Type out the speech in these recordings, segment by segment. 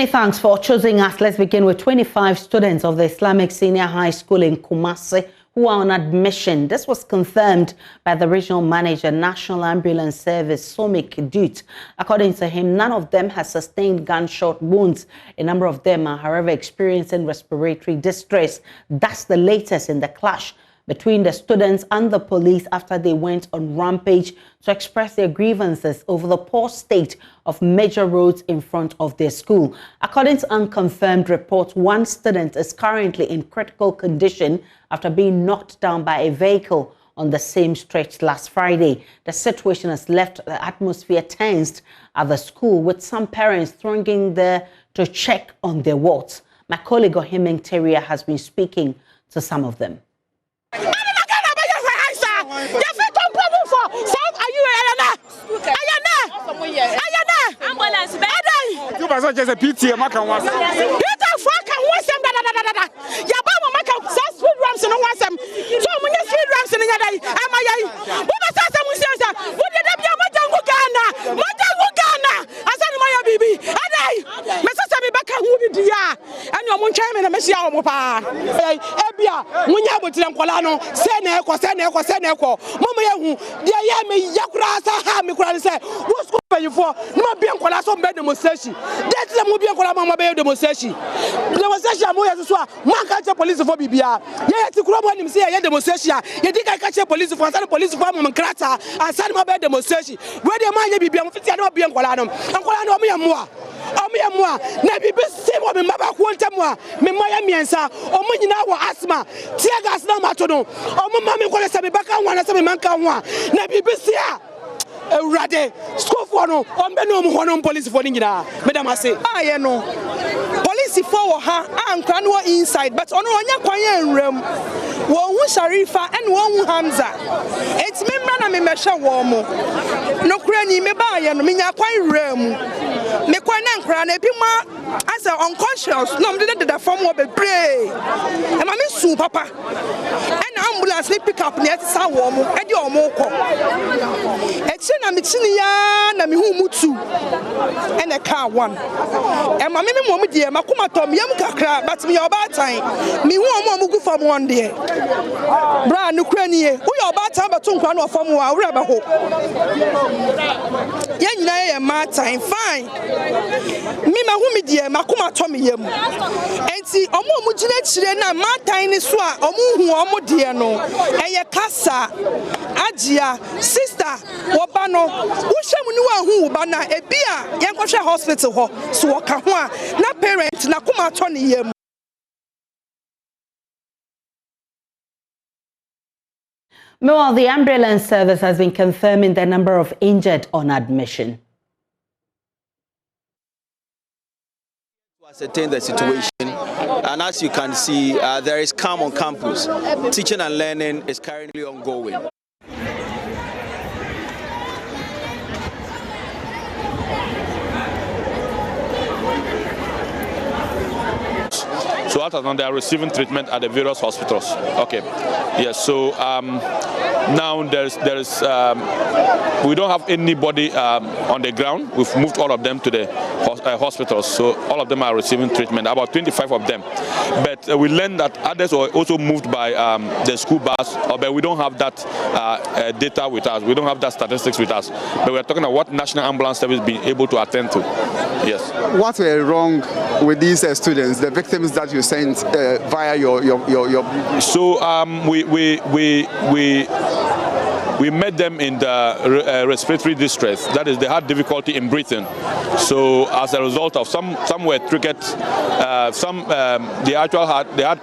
Many thanks for choosing us. Let's begin with 25 students of the Islamic Senior High School in Kumasi who are on admission. This was confirmed by the regional manager, National Ambulance Service, Somik Dut. According to him, none of them has sustained gunshot wounds. A number of them are, however, experiencing respiratory distress. That's the latest in the clash between the students and the police after they went on rampage to express their grievances over the poor state of major roads in front of their school. According to unconfirmed reports, one student is currently in critical condition after being knocked down by a vehicle on the same stretch last Friday. The situation has left the atmosphere tensed at the school, with some parents thronging there to check on their wards. My colleague Ohimeng Teria has been speaking to some of them. Just a PT, Maka was Peter Faka was some Yabama Maka speed ramps and was some so many speed ramps in the day. Am I? What was that? What did Mata Ugana? I said, my baby, and I, Mrs. Baka, who did ya? And your moon chairman and Messia Mopa. Ebia, Munyabutan Colano, Seneco, Mama, the Yami Yakrasa Hamikran said, what's going for? No being Colasso bed demonstration. That's the movie Colama Bay demonstration. Demonstration, Maka police for Bibia. Yet to Cromwell him say, demonstration. You think I catch a police for some police for Krata and Sanma bed demonstration. Where the man be not being Colano, and Colano me more. Moi, Nabi Simo, Maba Quantamwa, Miami and Sa, or Munina asthma, Tiagas Namatono, or Mamma Colessa Baka, one as a Manka, Nabi Bissia. Rade, school for no, on Benom police for Nina, Madame I say, I know. Police for her and Cranwa inside, but on one Yaquayan room, one Sharifa and one Hamza. It's me, Manami Mesha Womo. No cranny me buy and Mina quite room. Me Quanan Crane, Pima, as an unconscious, no, did the form of a pray. And I miss Sue Papa. And ambulance pick up near Sawomo, and your moko. I'm Mutsu and a car one. And my minimum dear Makuma Tom Yamka, but me about time. Me won't move from one day. Brand Ukraine, we are about time, but 2 crowns from our rubber hope. Yan my time, fine. Me, my woman dear Makuma Tommy Yam. And see, Omo Mujina, my tiny swa, Omu dear no, and your casa, Ajia, sister, Wabano. Who bana ebia yankoshe hospital ho so waka ho na parent na kuma atoni yam. Meanwhile, the ambulance service has been confirming the number of injured on admission. To ascertain the situation, and as you can see, there is calm on campus. Teaching and learning is currently ongoing. So out of now they are receiving treatment at the various hospitals. Okay, yes. So now there's we don't have anybody on the ground. We've moved all of them to the hospitals. So all of them are receiving treatment. About 25 of them. But we learned that others were also moved by the school bus. But we don't have that data with us. We don't have that statistics with us. But we're talking about what National Ambulance Service been able to attend to. Yes. What were wrong with these students, the victims that you sent via your? So we met them in the respiratory distress. That is, they had difficulty in breathing. So as a result of some were triggered, they had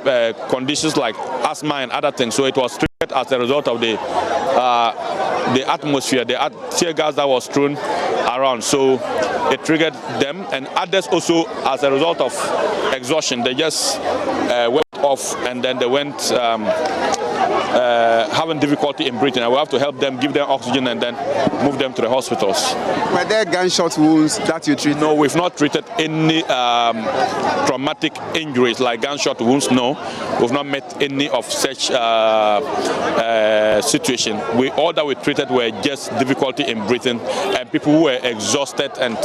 conditions like asthma and other things. So it was triggered as a result of the atmosphere, the tear gas that was thrown around. So it triggered them, and others also as a result of exhaustion. They just went off, and then they went having difficulty in breathing, and we have to help them, give them oxygen, and then move them to the hospitals. Were there gunshot wounds that you treated? No, we've not treated any traumatic injuries like gunshot wounds. No, we've not met any of such situation. All that we treated were just difficulty in breathing and people who were exhausted and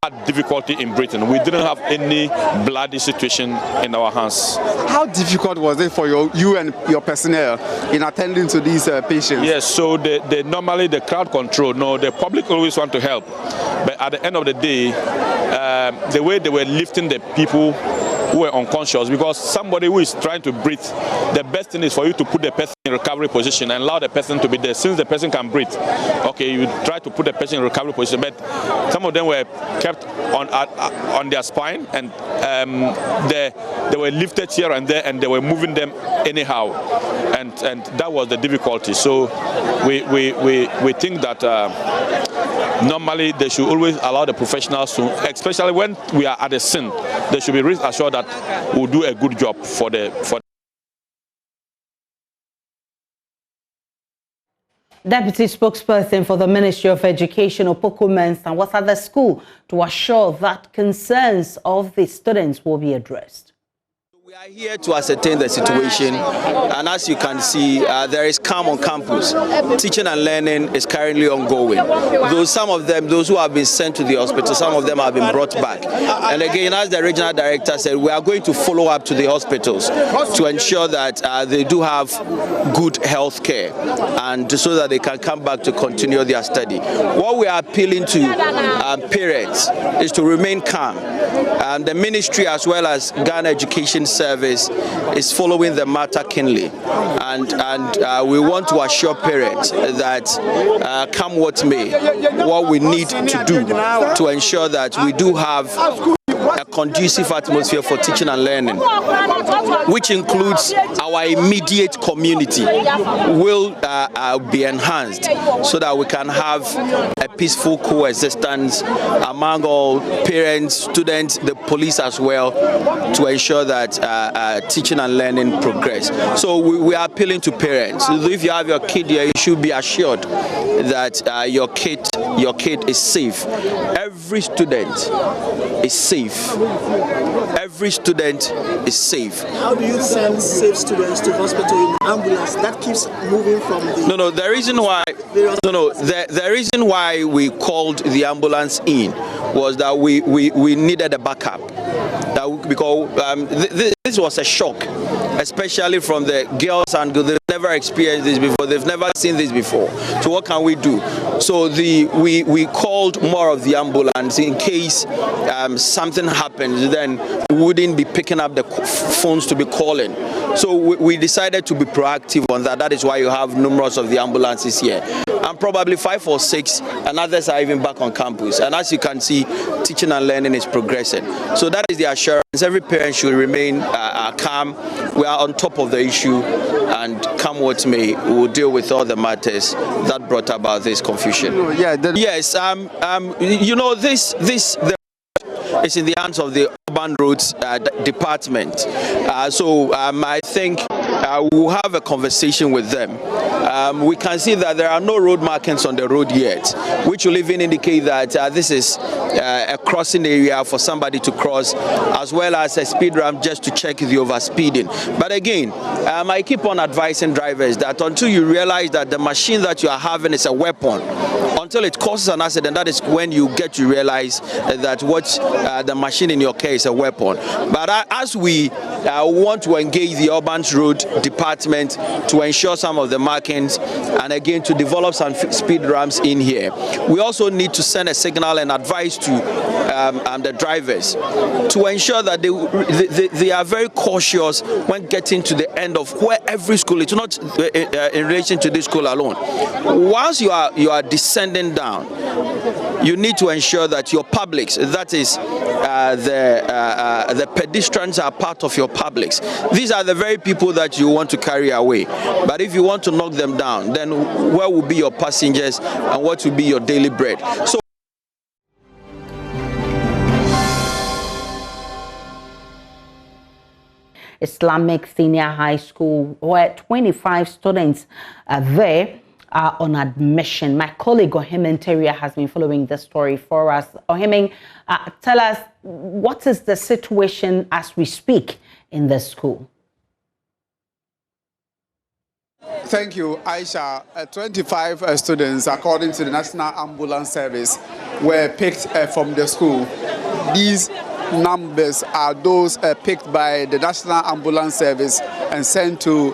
had difficulty in breathing. We didn't have any bloody situation in our hands. How difficult was it for you and your personnel in attending to these patients? Yes, so normally the crowd control, no, the public always want to help. But at the end of the day, the way they were lifting the people who were unconscious, because somebody who is trying to breathe, the best thing is for you to put the person in recovery position and allow the person to be there. Since the person can breathe, okay, you try to put the person in recovery position, but some of them were kept on their spine, and they were lifted here and there, and they were moving them anyhow, and that was the difficulty. So we think that normally they should always allow the professionals to, especially when we are at the scene, they should be reassured that we'll do a good job for the. Deputy spokesperson for the Ministry of Education, Opoku Mensah, was at the school to assure that concerns of the students will be addressed. We are here to ascertain the situation, and as you can see, there is calm on campus. Teaching and learning is currently ongoing. Though some of them, those who have been sent to the hospital, some of them have been brought back. And again, as the regional director said, we are going to follow up to the hospitals to ensure that they do have good health care, and so that they can come back to continue their study. What we are appealing to parents is to remain calm. The ministry, as well as Ghana Education Service, is following the matter keenly, and we want to assure parents that come what may, what we need to do to ensure that we do have a conducive atmosphere for teaching and learning, which includes our immediate community, will be enhanced so that we can have a peaceful coexistence among all parents, students, the police as well, to ensure that teaching and learning progress. So we are appealing to parents. If you have your kid here, you should be assured that your kid is safe. Every student is safe. Every student is safe. How do you send safe students to hospital in ambulance? That keeps moving from the... No, the reason why... The reason why we called the ambulance in was that we needed a backup. Because this was a shock, especially from the girls, and they've never experienced this before, they've never seen this before. So what can we do? So we called more of the ambulance in case something happens, then we wouldn't be picking up the phones to be calling. So we decided to be proactive on that. That is why you have numerous of the ambulances here. And probably 5 or 6, and others are even back on campus. And as you can see, teaching and learning is progressing. So that is the assurance. Every parent should remain calm. We are on top of the issue, and come what may, we will deal with all the matters that brought about this confusion. Yes, you know, this is in the hands of the Urban Roads Department. So I think we'll have a conversation with them. We can see that there are no road markings on the road yet, which will even indicate that this is a crossing area for somebody to cross, as well as a speed ramp just to check the overspeeding. But again, I keep on advising drivers that until you realize that the machine that you are having is a weapon, until it causes an accident, that is when you get to realize that what the machine in your care is a weapon. But as we want to engage the Urban Road Department to ensure some of the markings, and again to develop some speed ramps in here, we also need to send a signal and advice to the drivers to ensure that they are very cautious when getting to the end of where every school is, not in relation to this school alone. Once you are descending down, you need to ensure that your publics, that is the pedestrians, are part of your publics. These are the very people that you want to carry away. But if you want to knock them down, then where will be your passengers and what will be your daily bread? So Islamic Senior High School, where 25 students there are on admission. My colleague Ohemen Teria has been following the story for us. Ohemen, tell us, what is the situation as we speak in the school? Thank you, Aisha. 25 students, according to the National Ambulance Service, were picked from the school. These numbers are those picked by the National Ambulance Service and sent to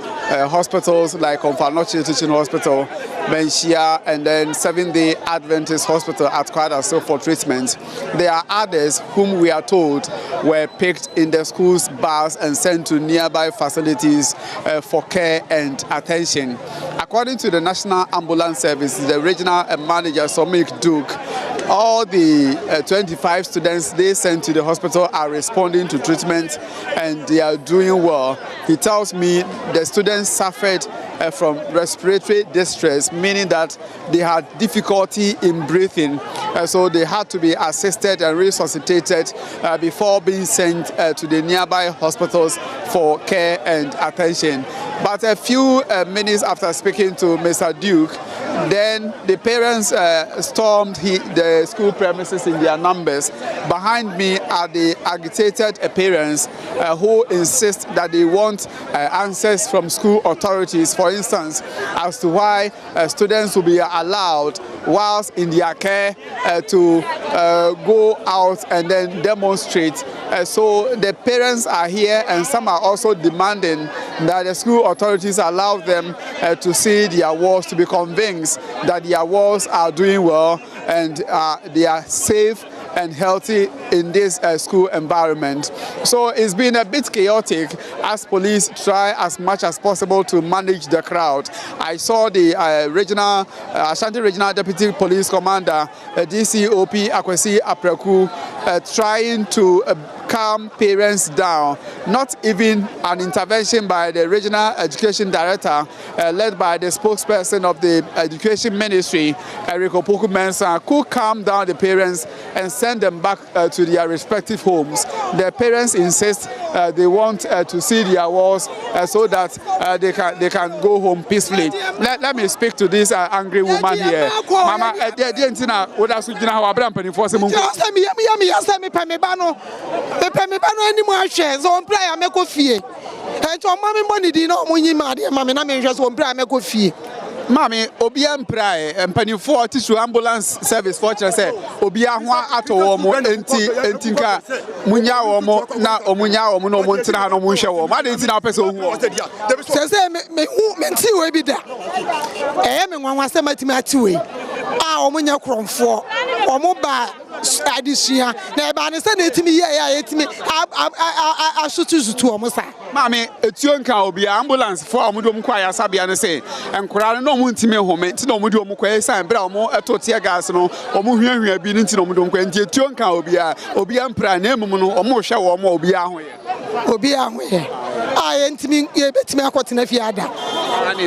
hospitals like Omfanochi Teaching Hospital, Benshia, and then Seventh-day Adventist Hospital at Kwadaso for treatment. There are others whom we are told were picked in the school's bus and sent to nearby facilities for care and attention. According to the National Ambulance Service, the regional manager, Somik Duke, all the 25 students they sent to the hospital are responding to treatment and they are doing well. He tells me the students suffered from respiratory distress, meaning that they had difficulty in breathing, so they had to be assisted and resuscitated before being sent to the nearby hospitals for care and attention. But a few minutes after speaking to Mr. Duke, then the parents stormed the school premises in their numbers. Behind me are the agitated parents who insist that they want answers from school authorities, for instance, as to why students will be allowed whilst in their care to go out and then demonstrate. So the parents are here, and some are also demanding that the school authorities allow them to see their wards, to be convinced that their wards are doing well and they are safe and healthy in this school environment. So it's been a bit chaotic as police try as much as possible to manage the crowd. I saw the Ashanti Regional Deputy Police Commander, DCOP Akwesi Apreku, trying to calm parents down. Not even an intervention by the Regional Education Director, led by the spokesperson of the Education Ministry, Eric Opoku Mensah, could calm down the parents and send them back to their respective homes. The parents insist they want to see their walls so that they can go home peacefully. Let me speak to this angry woman here. Mama, what else would you know about Mami, Obia Mprai, and Penny 40 to ambulance service fortress, Obia Atomo, Entinka, Munyaomo, now Omunya, Mono Montana, no Musha, what is in our person? Says, Mensi will be there. I am in one was matui. Omunya Crom 4 or mobile. Addition, never understand it to me. I should choose to almost. Mammy, a Tionka will be ambulance for Mudum Quaya Sabiana say, and Koran no Muntime home, no Mudum Quay, and Bramo, a Totia Gasno, or Muhian, we have been into Mudum Quentia, Tionka will be a Obian Pranemuno, or Mosha or Mobian. I ain't me, a bit me a cotton if you had that.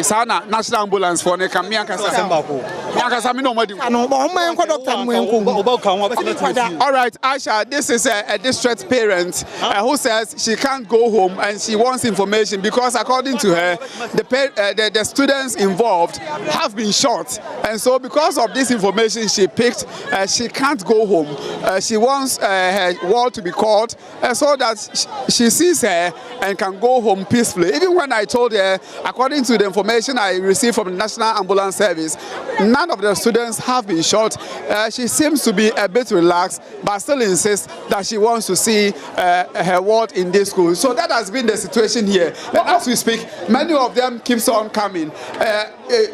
Sana, National Ambulance for Nekamiaka Samako. All right, Asha, this is a distressed parent who says she can't go home and she wants information because according to her, the students involved have been shot. And so because of this information she picked, she can't go home. She wants her ward to be called so that she sees her and can go home peacefully. Even when I told her, according to the information I received from the National Ambulance Service, none of the students have been shot. She seems to be a bit relaxed, but still insists that she wants to see her ward in this school. So that has been the situation here. And as we speak, many of them keeps on coming.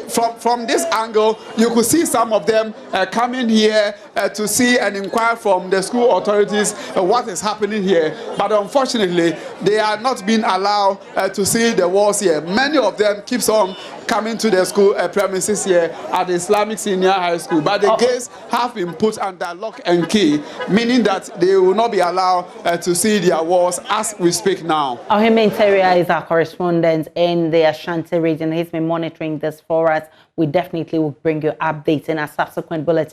From this angle, you could see some of them coming here to see and inquire from the school authorities what is happening here. But unfortunately, they are not being allowed to see the walls here. Many of them keeps on coming to the school premises here at the Islamic Senior High School. But the gates have been put under lock and key, meaning that they will not be allowed to see their walls as we speak now. Ohemen Teria is our correspondent in the Ashanti region. He's been monitoring this for us. We definitely will bring you updates in our subsequent bulletins.